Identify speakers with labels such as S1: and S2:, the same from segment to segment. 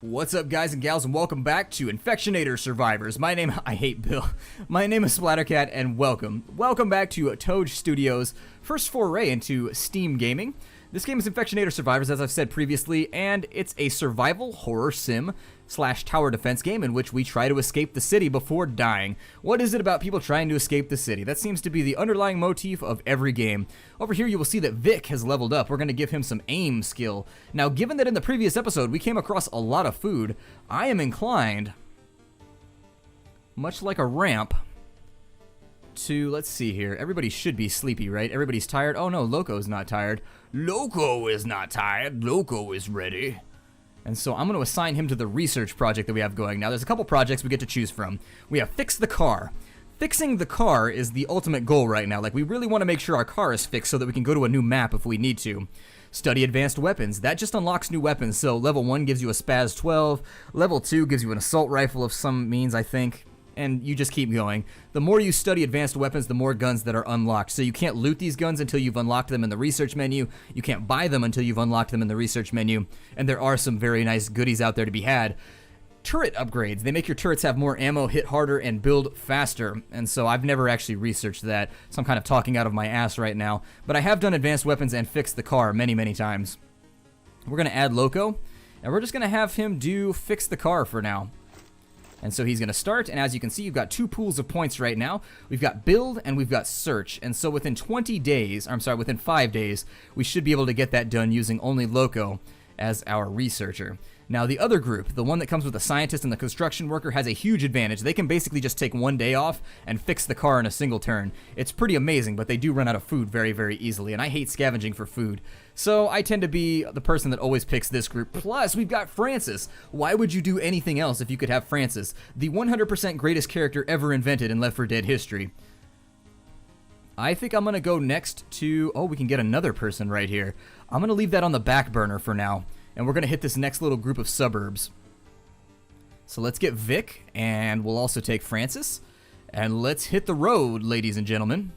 S1: What's up, guys and gals, and welcome back to Infectonator Survivors. My name is Splattercat, and welcome back to Toad Studios' first foray into Steam gaming. This game is Infectonator Survivors, as I've said previously, and it's a survival horror sim / tower defense game in which we try to escape the city before dying. What is it about people trying to escape the city? That seems to be the underlying motif of every game. Over here you will see that Vic has leveled up. We're going to give him some aim skill. Now, given that in the previous episode we came across a lot of food, I am inclined, much like a ramp, to, let's see here, everybody should be sleepy, right? Everybody's tired. Oh no, Loco's not tired. Loco is not tired. Loco is ready. And so I'm going to assign him to the research project that we have going. Now, there's a couple projects we get to choose from. We have Fix the Car. Fixing the car is the ultimate goal right now. Like, we really want to make sure our car is fixed so that we can go to a new map if we need to. Study advanced weapons. That just unlocks new weapons. So level 1 gives you a Spaz 12. Level 2 gives you an assault rifle of some means, I think. And you just keep going. The more you study advanced weapons, the more guns that are unlocked. So you can't loot these guns until you've unlocked them in the research menu. You can't buy them until you've unlocked them in the research menu. And there are some very nice goodies out there to be had. Turret upgrades. They make your turrets have more ammo, hit harder, and build faster. And so I've never actually researched that. So I'm kind of talking out of my ass right now. But I have done advanced weapons and fixed the car many, many times. We're going to add Loco. And we're just going to have him do fix the car for now. And so he's going to start, and as you can see, you've got two pools of points right now. We've got build and we've got search. And so within 5 days, we should be able to get that done using only Loco as our researcher. Now, the other group, the one that comes with the scientist and the construction worker, has a huge advantage. They can basically just take one day off and fix the car in a single turn. It's pretty amazing, but they do run out of food very, very easily, and I hate scavenging for food. So I tend to be the person that always picks this group. Plus, we've got Francis. Why would you do anything else if you could have Francis, the 100% greatest character ever invented in Left 4 Dead history? I think I'm going to go next to... Oh, we can get another person right here. I'm going to leave that on the back burner for now. And we're going to hit this next little group of suburbs. So let's get Vic, and we'll also take Francis. And let's hit the road, ladies and gentlemen.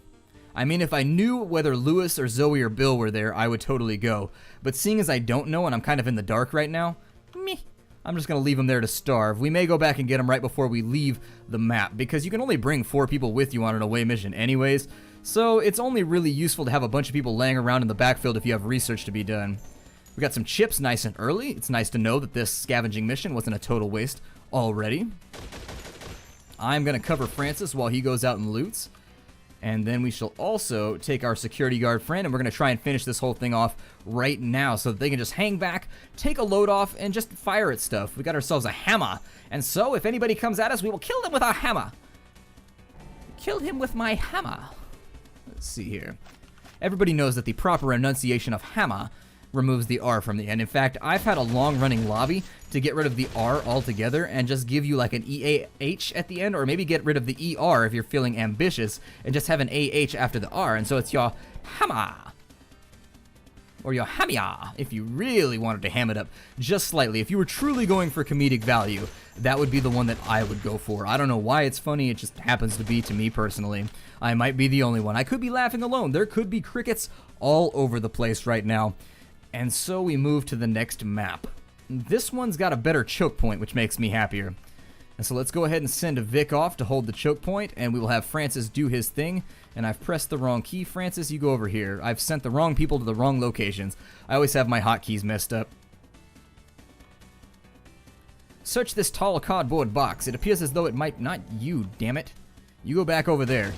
S1: I mean, if I knew whether Lewis or Zoe or Bill were there, I would totally go. But seeing as I don't know and I'm kind of in the dark right now, I'm just going to leave them there to starve. We may go back and get them right before we leave the map, because you can only bring 4 people with you on an away mission anyways. So it's only really useful to have a bunch of people laying around in the backfield if you have research to be done. We got some chips nice and early. It's nice to know that this scavenging mission wasn't a total waste already. I'm going to cover Francis while he goes out and loots. And then we shall also take our security guard friend, and we're going to try and finish this whole thing off right now so that they can just hang back, take a load off, and just fire at stuff. We got ourselves a Hammah. And so if anybody comes at us, we will kill them with our Hammah. Kill him with my Hammah. Let's see here. Everybody knows that the proper enunciation of Hammah removes the R from the end. In fact, I've had a long-running lobby to get rid of the R altogether and just give you like an EAH at the end, or maybe get rid of the ER if you're feeling ambitious and just have an AH after the R, and so it's your Hammah. Or your Hammah, if you really wanted to ham it up just slightly. If you were truly going for comedic value, that would be the one that I would go for. I don't know why it's funny, it just happens to be to me personally. I might be the only one. I could be laughing alone. There could be crickets all over the place right now. And so we move to the next map. This one's got a better choke point, which makes me happier. And so let's go ahead and send Vic off to hold the choke point, and we will have Francis do his thing. And I've pressed the wrong key. Francis, you go over here. I've sent the wrong people to the wrong locations. I always have my hotkeys messed up. Search this tall cardboard box. It appears as though it might... Not you, damn it. You go back over there.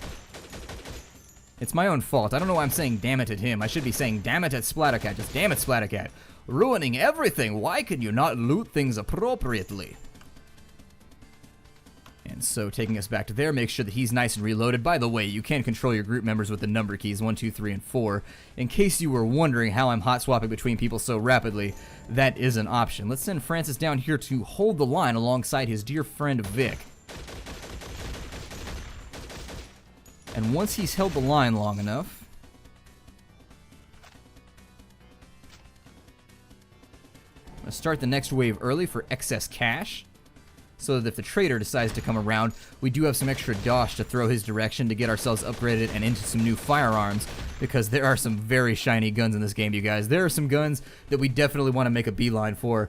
S1: It's my own fault. I don't know why I'm saying damn it at him. I should be saying damn it at Splattercat. Just damn it, Splattercat. Ruining everything. Why can you not loot things appropriately? And so taking us back to there, make sure that he's nice and reloaded. By the way, you can control your group members with the number keys 1, 2, 3, and 4. In case you were wondering how I'm hot swapping between people so rapidly, that is an option. Let's send Francis down here to hold the line alongside his dear friend Vic. And once he's held the line long enough, I'm going to start the next wave early for excess cash, so that if the trader decides to come around, we do have some extra dosh to throw his direction to get ourselves upgraded and into some new firearms, because there are some very shiny guns in this game, you guys. There are some guns that we definitely want to make a beeline for.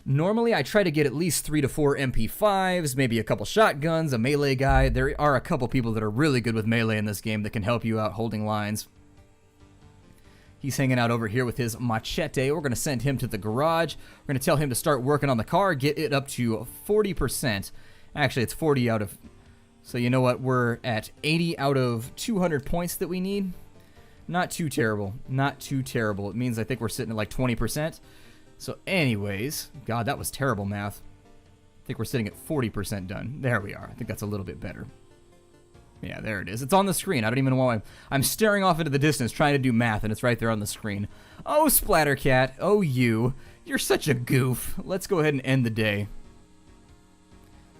S1: Normally, I try to get at least 3 to 4 MP5s, maybe a couple shotguns, a melee guy. There are a couple people that are really good with melee in this game that can help you out holding lines. He's hanging out over here with his machete. We're going to send him to the garage. We're going to tell him to start working on the car, get it up to 40%. Actually, it's 40 out of... So you know what? We're at 80 out of 200 points that we need. Not too terrible. Not too terrible. It means I think we're sitting at like 20%. So anyways, God, that was terrible math. I think we're sitting at 40% done. There we are. I think that's a little bit better. Yeah, there it is. It's on the screen. I don't even know why I'm staring off into the distance trying to do math, and it's right there on the screen. Oh, Splattercat. Oh, you. You're such a goof. Let's go ahead and end the day.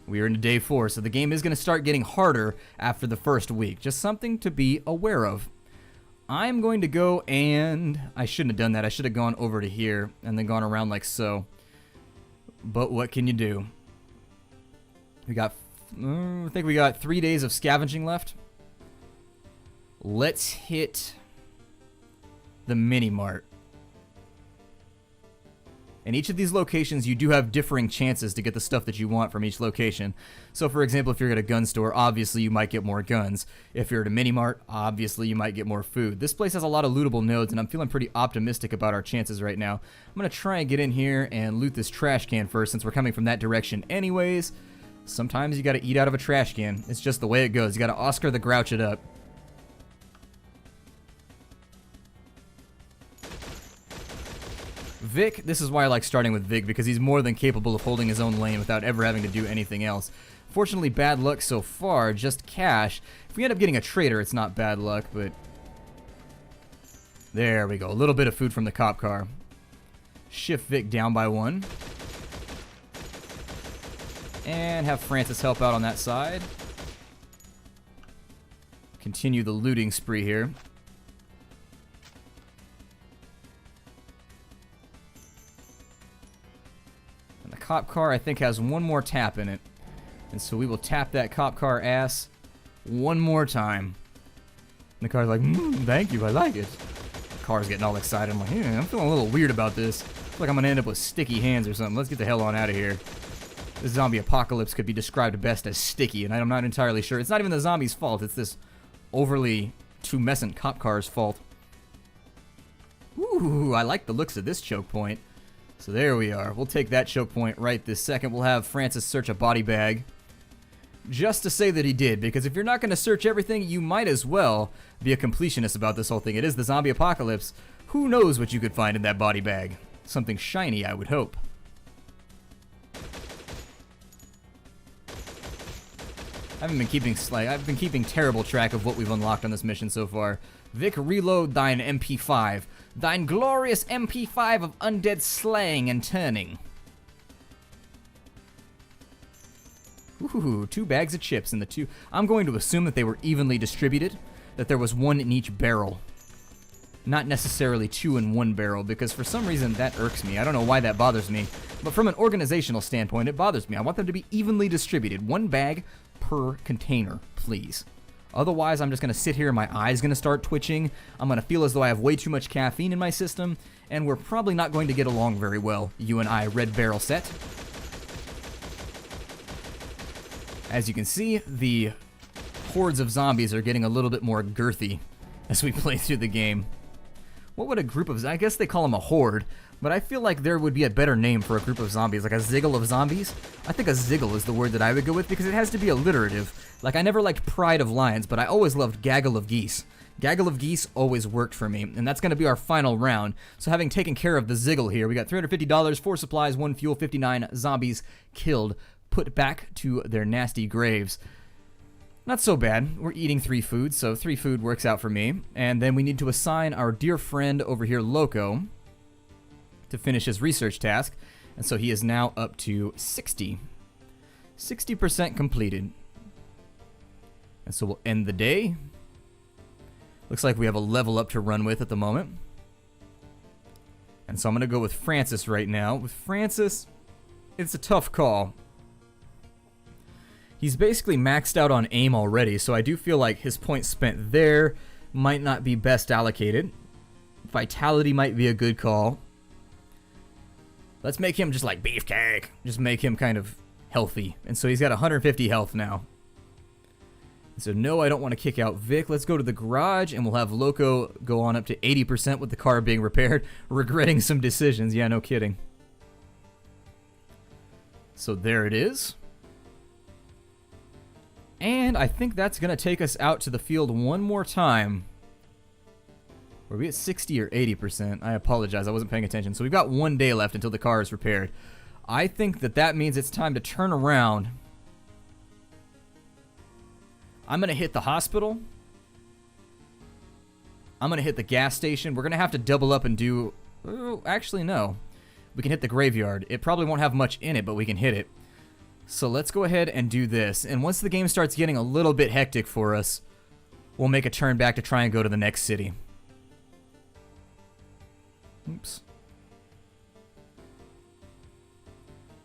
S1: We are into day 4, so the game is going to start getting harder after the first week. Just something to be aware of. I'm going to go and... I shouldn't have done that. I should have gone over to here and then gone around like so. But what can you do? We got... I think we got 3 days of scavenging left. Let's hit the mini-mart. In each of these locations, you do have differing chances to get the stuff that you want from each location. So, for example, if you're at a gun store, obviously you might get more guns. If you're at a mini-mart, obviously you might get more food. This place has a lot of lootable nodes, and I'm feeling pretty optimistic about our chances right now. I'm going to try and get in here and loot this trash can first, since we're coming from that direction anyways. Sometimes you got to eat out of a trash can. It's just the way it goes. You got to Oscar the Grouch it up. Vic, this is why I like starting with Vic, because he's more than capable of holding his own lane without ever having to do anything else. Fortunately, bad luck so far, just cash. If we end up getting a trader, it's not bad luck, but... There we go, a little bit of food from the cop car. Shift Vic down by 1. And have Francis help out on that side. Continue the looting spree here. Cop car, I think, has one more tap in it. And so we will tap that cop car ass one more time. And the car's like, thank you, I like it. The car's getting all excited. I'm like, I'm feeling a little weird about this. I feel like I'm going to end up with sticky hands or something. Let's get the hell on out of here. This zombie apocalypse could be described best as sticky, and I'm not entirely sure. It's not even the zombie's fault. It's this overly tumescent cop car's fault. Ooh, I like the looks of this choke point. So there we are. We'll take that choke point right this second. We'll have Francis search a body bag. Just to say that he did, because if you're not going to search everything, you might as well be a completionist about this whole thing. It is the zombie apocalypse. Who knows what you could find in that body bag? Something shiny, I would hope. I've been keeping terrible track of what we've unlocked on this mission so far. Vic, reload thine MP5. Thine glorious MP5 of undead slaying and turning. Ooh, 2 bags of chips in the 2. I'm going to assume that they were evenly distributed, that there was 1 in each barrel. Not necessarily 2 in 1 barrel, because for some reason that irks me. I don't know why that bothers me, but from an organizational standpoint, it bothers me. I want them to be evenly distributed. 1 bag per container, please. Otherwise, I'm just going to sit here and my eye's going to start twitching. I'm going to feel as though I have way too much caffeine in my system, and we're probably not going to get along very well, you and I, Red Barrel Set. As you can see, the hordes of zombies are getting a little bit more girthy as we play through the game. What would a group of... I guess they call them a horde, but I feel like there would be a better name for a group of zombies, like a ziggle of zombies. I think a ziggle is the word that I would go with, because it has to be alliterative. Like, I never liked pride of lions, but I always loved gaggle of geese. Gaggle of geese always worked for me, and that's going to be our final round. So having taken care of the ziggle here, we got $350, 4 supplies, 1 fuel, 59 zombies killed, put back to their nasty graves. Not so bad. We're eating 3 food, so 3 food works out for me. And then we need to assign our dear friend over here, Loco, to finish his research task. And so he is now up to 60. 60% completed. And so we'll end the day. Looks like we have a level up to run with at the moment. And so I'm going to go with Francis right now. With Francis, it's a tough call. He's basically maxed out on aim already, so I do feel like his points spent there might not be best allocated. Vitality might be a good call. Let's make him just like beefcake. Just make him kind of healthy. And so he's got 150 health now. So no, I don't want to kick out Vic. Let's go to the garage, and we'll have Loco go on up to 80% with the car being repaired. Regretting some decisions. Yeah, no kidding. So there it is. And I think that's going to take us out to the field one more time. Were we at 60 or 80%? I apologize, I wasn't paying attention. So we've got 1 day left until the car is repaired. I think that means it's time to turn around. I'm going to hit the hospital. I'm going to hit the gas station. We're going to have to double up and do... Oh, actually, no. We can hit the graveyard. It probably won't have much in it, but we can hit it. So let's go ahead and do this. And once the game starts getting a little bit hectic for us, we'll make a turn back to try and go to the next city. Oops.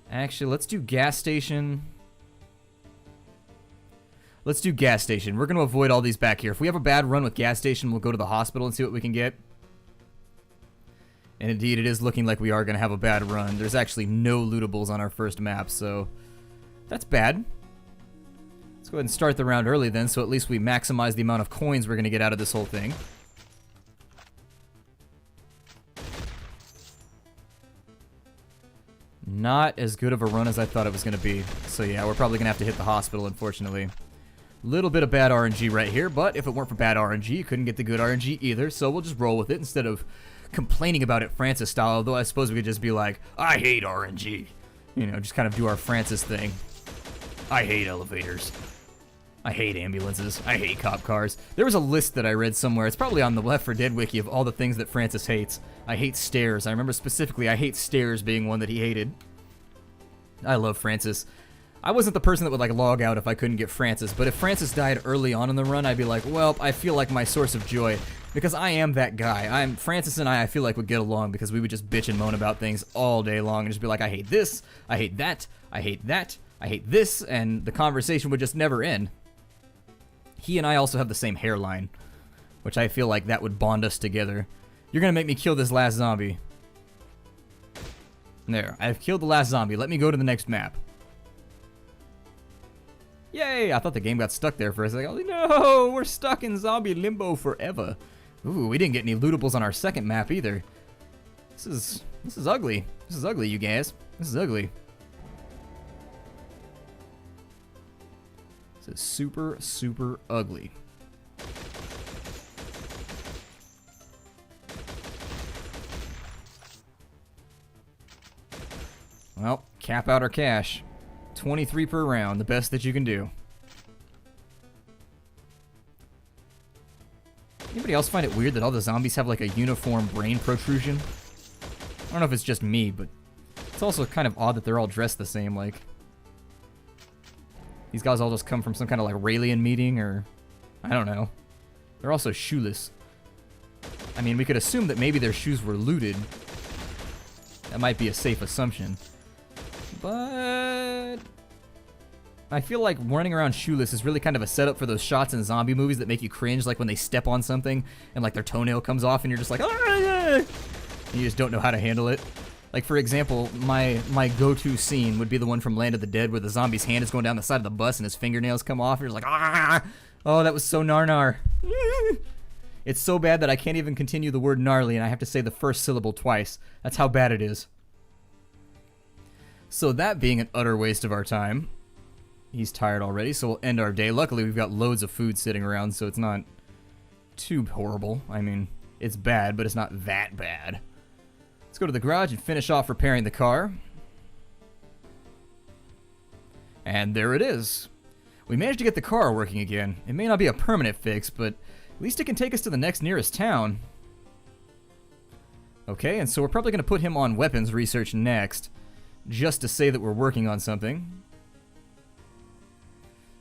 S1: Actually, let's do gas station. Let's do gas station. We're going to avoid all these back here. If we have a bad run with gas station, we'll go to the hospital and see what we can get. And indeed, it is looking like we are going to have a bad run. There's actually no lootables on our first map, so that's bad. Let's go ahead and start the round early then, so at least we maximize the amount of coins we're going to get out of this whole thing. Not as good of a run as I thought it was going to be. So yeah, we're probably going to have to hit the hospital, unfortunately. Little bit of bad RNG right here, but if it weren't for bad RNG, you couldn't get the good RNG either, so we'll just roll with it instead of complaining about it Francis style, although I suppose we could just be like, I hate RNG. You know, just kind of do our Francis thing. I hate elevators. I hate ambulances. I hate cop cars. There was a list that I read somewhere. It's probably on the Left 4 Dead wiki of all the things that Francis hates. I hate stairs. I remember specifically I hate stairs being one that he hated. I love Francis. I wasn't the person that would like log out if I couldn't get Francis, but if Francis died early on in the run, I'd be like, well, I feel like my source of joy, because I am that guy. Francis and I feel like would get along because we would just bitch and moan about things all day long and just be like, I hate this, I hate that, I hate that, I hate this, and the conversation would just never end. He and I also have the same hairline, which I feel like that would bond us together. You're gonna make me kill this last zombie. There, I've killed the last zombie. Let me go to the next map. Yay! I thought the game got stuck there for a second. Oh, no! We're stuck in zombie limbo forever. Ooh, we didn't get any lootables on our second map either. This is ugly. This is ugly, you guys. This is ugly. This is super, super ugly. Well, cap out our cash. 23 per round, the best that you can do. Anybody else find it weird that all the zombies have like a uniform brain protrusion? I don't know if it's just me, but it's also kind of odd that they're all dressed the same, like. These guys all just come from some kind of like Raelian meeting, or I don't know. They're also shoeless. I mean, we could assume that maybe their shoes were looted. That might be a safe assumption. But I feel like running around shoeless is really kind of a setup for those shots in zombie movies that make you cringe, like when they step on something and like their toenail comes off and you're just like, ah! And you just don't know how to handle it. Like, for example, my go-to scene would be the one from Land of the Dead where the zombie's hand is going down the side of the bus and his fingernails come off and you're like, ah! Oh, that was so nar. It's so bad that I can't even continue the word gnarly and I have to say the first syllable twice. That's how bad it is. So that being an utter waste of our time, he's tired already, so we'll end our day. Luckily, we've got loads of food sitting around, so it's not too horrible. I mean, it's bad, but it's not that bad. Let's go to the garage and finish off repairing the car. And there it is. We managed to get the car working again. It may not be a permanent fix, but at least it can take us to the next nearest town. Okay, and so we're probably going to put him on weapons research next, just to say that we're working on something.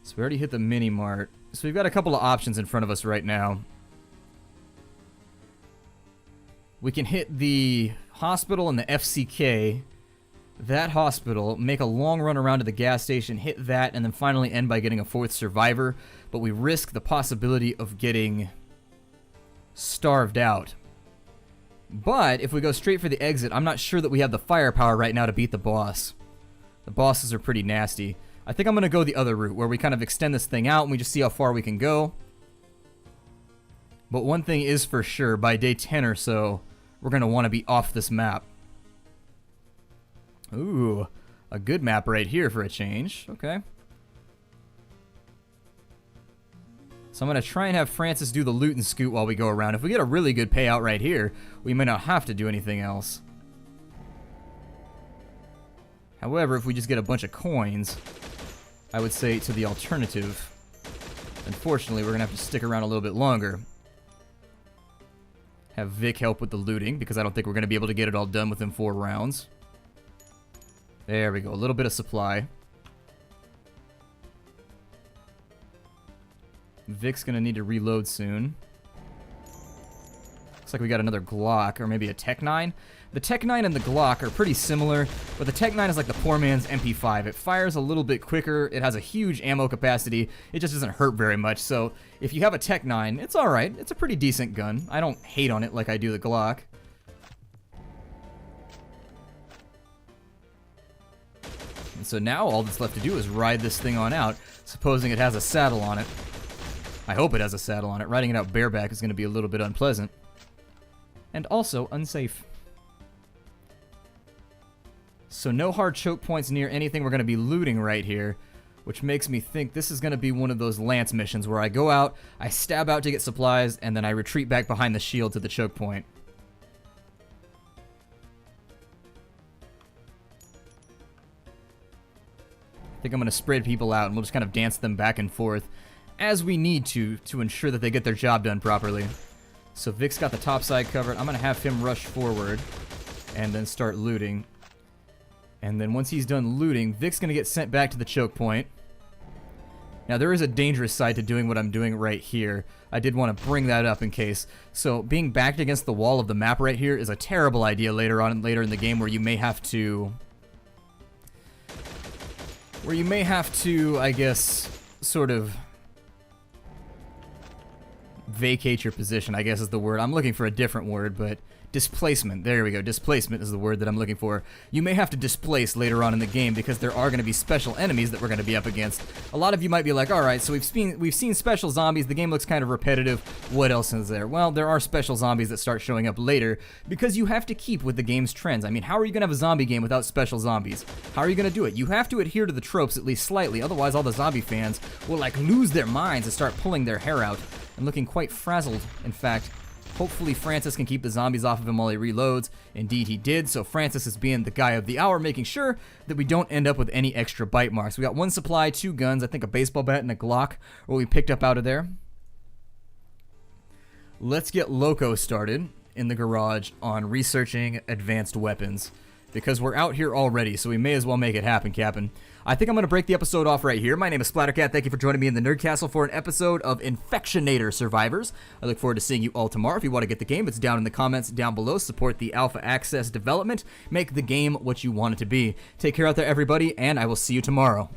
S1: So we already hit the mini-mart. So we've got a couple of options in front of us right now. We can hit the hospital and the FCK, that hospital, make a long run around to the gas station, hit that, and then finally end by getting a fourth survivor. But we risk the possibility of getting starved out But if we go straight for the exit, I'm not sure that we have the firepower right now to beat the boss. The bosses are pretty nasty. I think I'm going to go the other route, where we kind of extend this thing out and we just see how far we can go. But one thing is for sure, by day 10 or so, we're going to want to be off this map. Ooh, a good map right here for a change. Okay. So I'm going to try and have Francis do the loot and scoot while we go around. If we get a really good payout right here, we may not have to do anything else. However, if we just get a bunch of coins, I would say to the alternative. Unfortunately, we're going to have to stick around a little bit longer. Have Vic help with the looting, because I don't think we're going to be able to get it all done within 4 rounds. There we go, a little bit of supply. Vic's going to need to reload soon. Looks like we got another Glock, or maybe a Tech 9. The Tech 9 and the Glock are pretty similar, but the Tech 9 is like the poor man's MP5. It fires a little bit quicker, it has a huge ammo capacity, it just doesn't hurt very much. So if you have a Tech 9, it's alright. It's a pretty decent gun. I don't hate on it like I do the Glock. And so now all that's left to do is ride this thing on out, supposing it has a saddle on it. I hope it has a saddle on it. Riding it out bareback is going to be a little bit unpleasant. And also unsafe. So no hard choke points near anything we're going to be looting right here, which makes me think this is going to be one of those Lance missions where I go out, I stab out to get supplies, and then I retreat back behind the shield to the choke point. I think I'm going to spread people out and we'll just kind of dance them back and forth as we need to ensure that they get their job done properly. So Vic's got the top side covered. I'm going to have him rush forward and then start looting. And then once he's done looting, Vic's going to get sent back to the choke point. Now there is a dangerous side to doing what I'm doing right here. I did want to bring that up in case. So being backed against the wall of the map right here is a terrible idea later in the game where you may have to... I guess, sort of vacate your position, I guess is the word. I'm looking for a different word, but displacement. There we go. Displacement is the word that I'm looking for. You may have to displace later on in the game because there are going to be special enemies that we're going to be up against. A lot of you might be like, all right, so we've seen special zombies. The game looks kind of repetitive. What else is there? Well, there are special zombies that start showing up later because you have to keep with the game's trends. I mean, how are you going to have a zombie game without special zombies? How are you going to do it? You have to adhere to the tropes at least slightly. Otherwise, all the zombie fans will like lose their minds and start pulling their hair out and looking quite frazzled, in fact. Hopefully Francis can keep the zombies off of him while he reloads. Indeed he did, so Francis is being the guy of the hour, making sure that we don't end up with any extra bite marks. We got 1 supply, 2 guns, I think a baseball bat and a Glock, what we picked up out of there. Let's get Loco started in the garage on researching advanced weapons. Because we're out here already, so we may as well make it happen, Captain. I think I'm going to break the episode off right here. My name is Splattercat. Thank you for joining me in the Nerd Castle for an episode of Infectonator Survivors. I look forward to seeing you all tomorrow. If you want to get the game, it's down in the comments down below. Support the Alpha Access development. Make the game what you want it to be. Take care out there, everybody, and I will see you tomorrow.